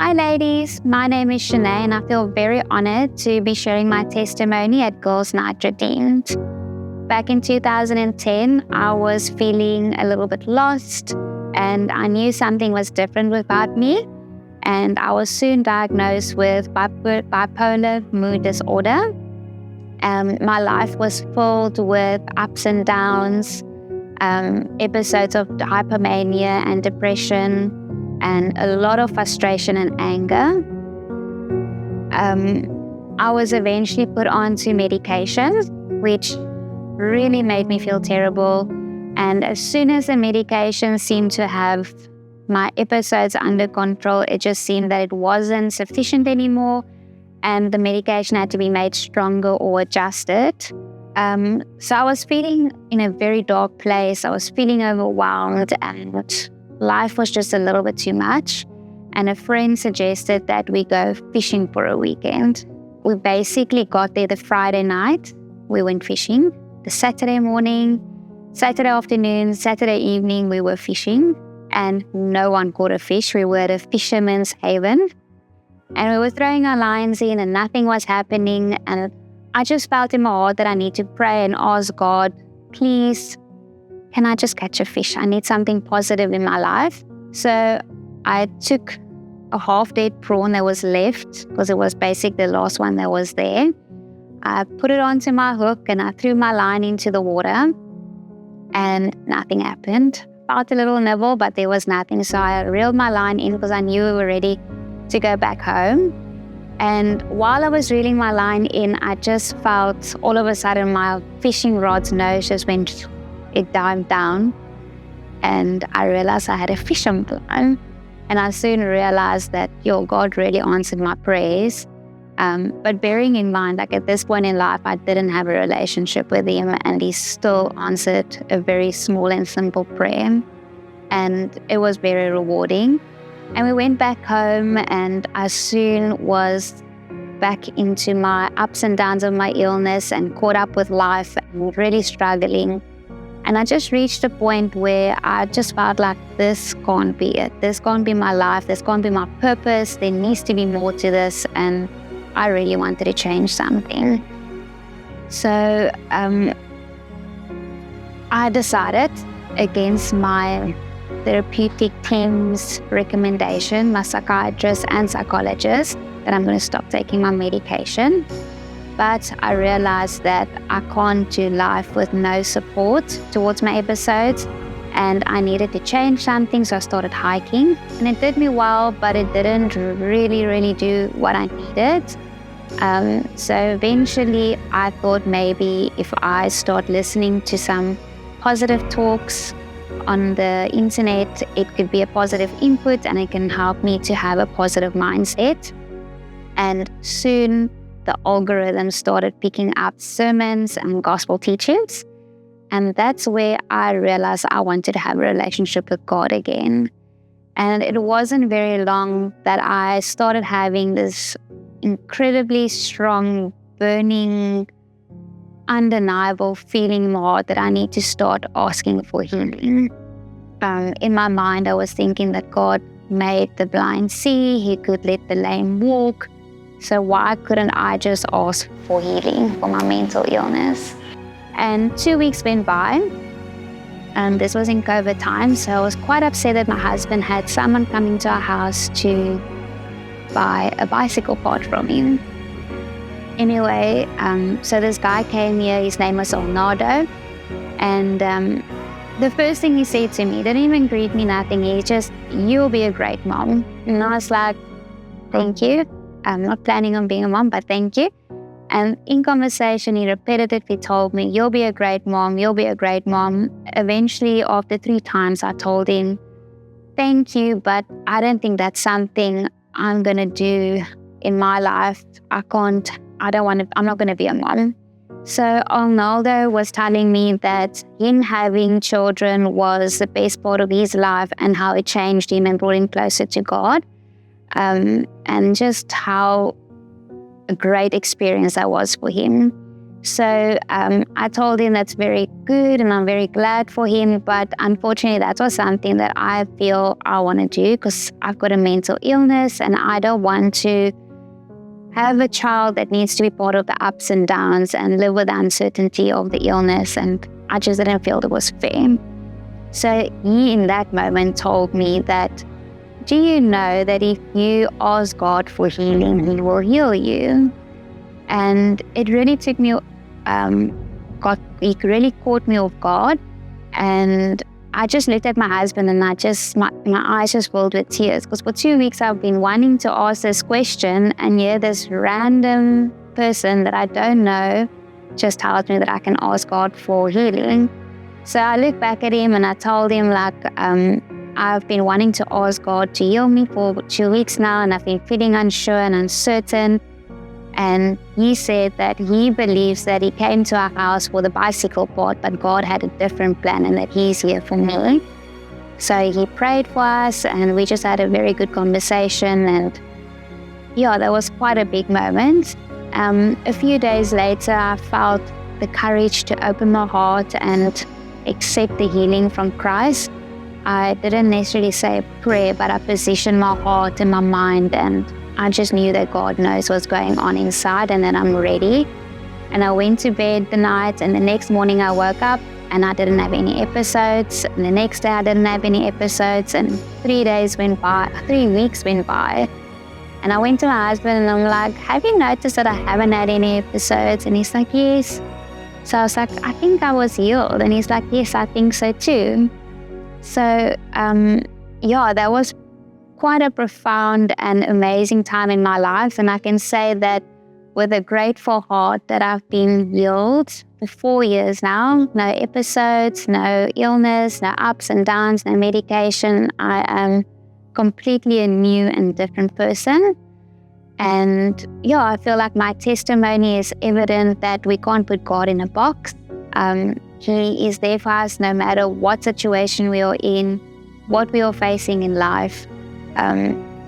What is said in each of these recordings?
Hi ladies, my name is Charne and I feel very honored to be sharing my testimony at Girls Night Redeemed. Back in 2010, I was feeling a little bit lost and I knew something was different about me, and I was soon diagnosed with bipolar mood disorder. My life was filled with ups and downs, episodes of hypomania and depression, and a lot of frustration and anger. I was eventually put onto medication, which really made me feel terrible. And as soon as the medication seemed to have my episodes under control, it just seemed that it wasn't sufficient anymore, and the medication had to be made stronger or adjusted. So I was feeling in a very dark place. I was feeling overwhelmed and life was just a little bit too much. And a friend suggested that we go fishing for a weekend. We basically got there the Friday night. We went fishing. The Saturday morning, Saturday afternoon, Saturday evening, we were fishing and no one caught a fish. We were at a fisherman's haven and we were throwing our lines in and nothing was happening. And I just felt in my heart that I need to pray and ask God, please, can I just catch a fish? I need something positive in my life. So I took a half-dead prawn that was left, because it was basically the last one that was there. I put it onto my hook and I threw my line into the water and nothing happened. Felt a little nibble, but there was nothing. So I reeled my line in because I knew we were ready to go back home. And while I was reeling my line in, I just felt all of a sudden my fishing rod's nose just went, it dived down, and I realized I had a fish on the line. And I soon realized that God really answered my prayers. But bearing in mind, like at this point in life, I didn't have a relationship with Him, and He still answered a very small and simple prayer. And it was very rewarding. And we went back home, and I soon was back into my ups and downs of my illness and caught up with life and really struggling. And I just reached a point where I just felt like this can't be it. This can't be my life. This can't be my purpose. There needs to be more to this. And I really wanted to change something. So I decided, against my therapeutic team's recommendation, my psychiatrist and psychologist, that I'm going to stop taking my medication. But I realized that I can't do life with no support towards my episodes, and I needed to change something, so I started hiking. And it did me well, but it didn't really do what I needed. So eventually I thought maybe if I start listening to some positive talks on the internet, it could be a positive input and it can help me to have a positive mindset. And soon the algorithm started picking up sermons and gospel teachings. And that's where I realized I wanted to have a relationship with God again. And it wasn't very long that I started having this incredibly strong, burning, undeniable feeling in my heart that I need to start asking for healing. In my mind, I was thinking that God made the blind see, He could let the lame walk. So why couldn't I just ask for healing for my mental illness? And 2 weeks went by, and this was in COVID time, so I was quite upset that my husband had someone coming to our house to buy a bicycle part from him. Anyway, so this guy came here, his name was Leonardo, and the first thing he said to me, didn't even greet me, nothing, he just, "You'll be a great mom." And I was like, "Thank you. I'm not planning on being a mom, but thank you." And in conversation, he repetitively told me, "You'll be a great mom, you'll be a great mom." Eventually, after 3 times, I told him, "Thank you, but I don't think that's something I'm going to do in my life. I'm not going to be a mom." So Arnaldo was telling me that him having children was the best part of his life and how it changed him and brought him closer to God. And just how a great experience that was for him. So I told him that's very good and I'm very glad for him. But unfortunately, that was something that I feel I want to do because I've got a mental illness and I don't want to have a child that needs to be part of the ups and downs and live with the uncertainty of the illness. And I just didn't feel it was fair. So he in that moment told me that, do you know that if you ask God for healing, He will heal you? And it really took me, it really caught me off guard. And I just looked at my husband and my eyes just filled with tears. Because for 2 weeks I've been wanting to ask this question, and here this random person that I don't know just tells me that I can ask God for healing. So I looked back at him and I told him, I've been wanting to ask God to heal me for 2 weeks now, and I've been feeling unsure and uncertain. And he said that he believes that he came to our house for the bicycle part, but God had a different plan and that He's here for me. So he prayed for us and we just had a very good conversation. And yeah, that was quite a big moment. A few days later, I felt the courage to open my heart and accept the healing from Christ. I didn't necessarily say a prayer, but I positioned my heart and my mind, and I just knew that God knows what's going on inside and that I'm ready. And I went to bed the night, and the next morning I woke up and I didn't have any episodes. And the next day I didn't have any episodes, and 3 weeks went by. And I went to my husband and I'm like, have you noticed that I haven't had any episodes? And he's like, yes. So I was like, I think I was healed. And he's like, yes, I think so too. So that was quite a profound and amazing time in my life. And I can say that with a grateful heart that I've been healed for 4 years now. No episodes, no illness, no ups and downs, no medication. I am completely a new and different person. And I feel like my testimony is evident that we can't put God in a box. He is there for us no matter what situation we are in, what we are facing in life.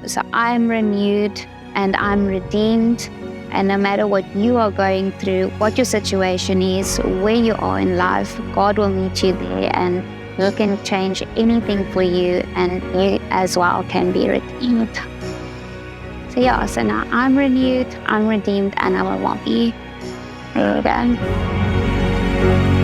So I'm renewed and I'm redeemed. And no matter what you are going through, what your situation is, where you are in life, God will meet you there and He can change anything for you, and you as well can be redeemed. So now I'm renewed, I'm redeemed, and I'm a happy. There you go.